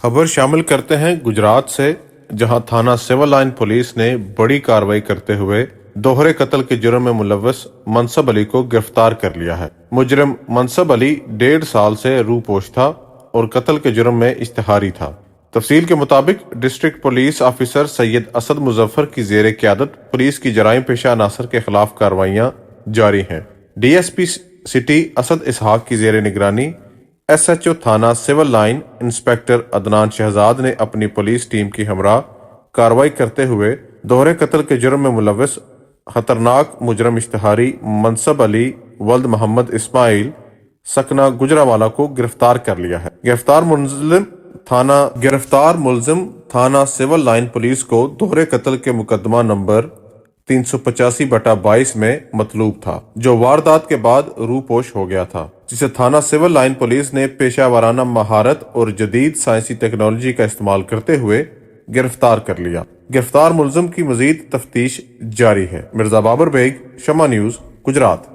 خبر شامل کرتے ہیں گجرات سے، جہاں تھانہ سول لائن پولیس نے بڑی کارروائی کرتے ہوئے دوہرے قتل کے جرم میں ملوث منصب علی کو گرفتار کر لیا ہے۔ مجرم منصب علی 1.5 سال سے روپوش تھا اور قتل کے جرم میں اشتہاری تھا۔ تفصیل کے مطابق ڈسٹرکٹ پولیس آفیسر سید اسد مظفر کی زیر قیادت پولیس کی جرائم پیشہ عناصر کے خلاف کارروائیاں جاری ہیں۔ D S P city Asad Ishaq کی زیر نگرانی ایس ایچ او تھانہ civil line inspector Adnan Shahzad نے اپنی پولیس ٹیم کی ہمراہ کارروائی کرتے ہوئے دوہرے قتل کے جرم میں ملوث خطرناک مجرم اشتہاری منصب علی ولد محمد اسماعیل سکنہ گجرانوالہ کو گرفتار کر لیا ہے۔ گرفتار ملزم تھانہ سول لائن پولیس کو دوہرے قتل کے مقدمہ نمبر 385/22 میں مطلوب تھا، جو واردات کے بعد روپوش ہو گیا تھا، جسے تھانہ سول لائن پولیس نے پیشہ ورانہ مہارت اور جدید سائنسی ٹیکنالوجی کا استعمال کرتے ہوئے گرفتار کر لیا۔ گرفتار ملزم کی مزید تفتیش جاری ہے۔ مرزا بابر بیگ، شمع نیوز، گجرات۔